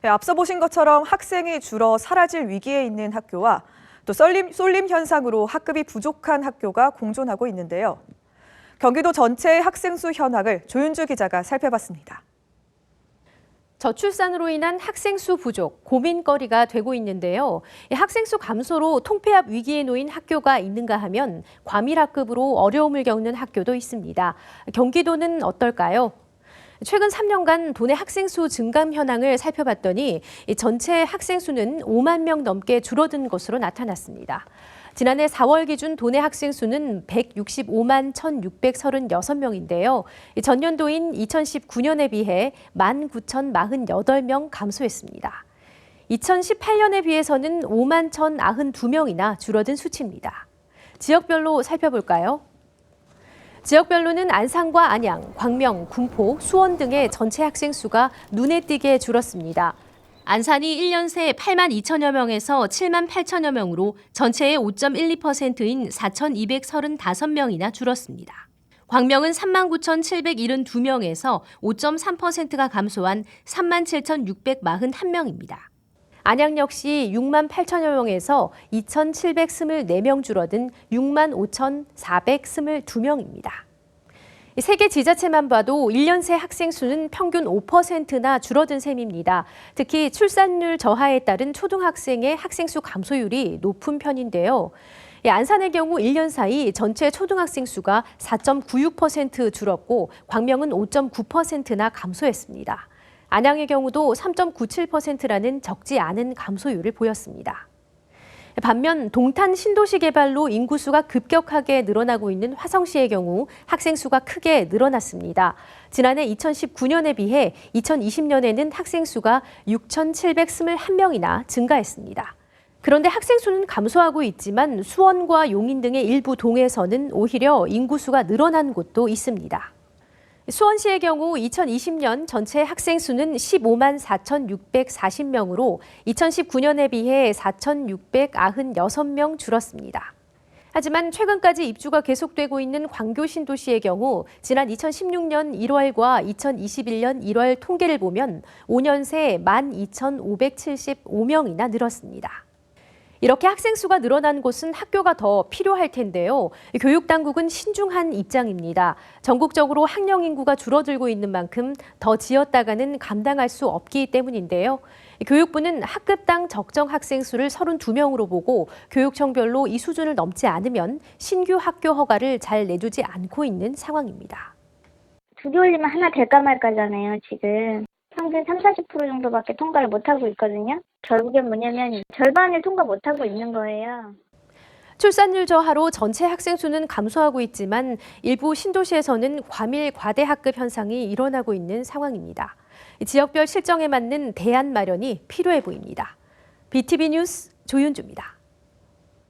네, 앞서 보신 것처럼 학생이 줄어 사라질 위기에 있는 학교와 또 쏠림 현상으로 학급이 부족한 학교가 공존하고 있는데요. 경기도 전체의 학생 수 현황을 조윤주 기자가 살펴봤습니다. 저출산으로 인한 학생 수 부족, 고민거리가 되고 있는데요. 학생 수 감소로 통폐합 위기에 놓인 학교가 있는가 하면 과밀학급으로 어려움을 겪는 학교도 있습니다. 경기도는 어떨까요? 최근 3년간 도내 학생 수 증감 현황을 살펴봤더니 전체 학생 수는 5만 명 넘게 줄어든 것으로 나타났습니다. 지난해 4월 기준 도내 학생 수는 165만 1,636명인데요. 전년도인 2019년에 비해 19,048명 감소했습니다. 2018년에 비해서는 5만 1,092명이나 줄어든 수치입니다. 지역별로 살펴볼까요? 지역별로는 안산과 안양, 광명, 군포, 수원 등의 전체 학생 수가 눈에 띄게 줄었습니다. 안산이 1년 새 8만 2천여 명에서 7만 8천여 명으로 전체의 5.12%인 4,235명이나 줄었습니다. 광명은 3만 9,772명에서 5.3%가 감소한 3만 7,641명입니다. 안양 역시 6만 8천여 명에서 2,724명 줄어든 6만 5,422명입니다. 세계 지자체만 봐도 1년 새 학생 수는 평균 5%나 줄어든 셈입니다. 특히 출산율 저하에 따른 초등학생의 학생 수 감소율이 높은 편인데요. 안산의 경우 1년 사이 전체 초등학생 수가 4.96% 줄었고 광명은 5.9%나 감소했습니다. 안양의 경우도 3.97%라는 적지 않은 감소율을 보였습니다. 반면 동탄 신도시 개발로 인구수가 급격하게 늘어나고 있는 화성시의 경우 학생 수가 크게 늘어났습니다. 지난해 2019년에 비해 2020년에는 학생 수가 6,721명이나 증가했습니다. 그런데 학생 수는 감소하고 있지만 수원과 용인 등의 일부 동에서는 오히려 인구수가 늘어난 곳도 있습니다. 수원시의 경우 2020년 전체 학생 수는 15만 4,640명으로 2019년에 비해 4,696명 줄었습니다. 하지만 최근까지 입주가 계속되고 있는 광교 신도시의 경우 지난 2016년 1월과 2021년 1월 통계를 보면 5년 새 12,575명이나 늘었습니다. 이렇게 학생 수가 늘어난 곳은 학교가 더 필요할 텐데요. 교육당국은 신중한 입장입니다. 전국적으로 학령 인구가 줄어들고 있는 만큼 더 지었다가는 감당할 수 없기 때문인데요. 교육부는 학급당 적정 학생 수를 32명으로 보고 교육청별로 이 수준을 넘지 않으면 신규 학교 허가를 잘 내주지 않고 있는 상황입니다. 2개 올리면 하나 될까 말까잖아요, 지금. 평균 30-40% 정도밖에 통과를 못하고 있거든요. 결국엔 뭐냐면 절반을 통과 못하고 있는 거예요. 출산율 저하로 전체 학생 수는 감소하고 있지만 일부 신도시에서는 과밀 과대 학급 현상이 일어나고 있는 상황입니다. 지역별 실정에 맞는 대안 마련이 필요해 보입니다. BTV 뉴스 조윤주입니다.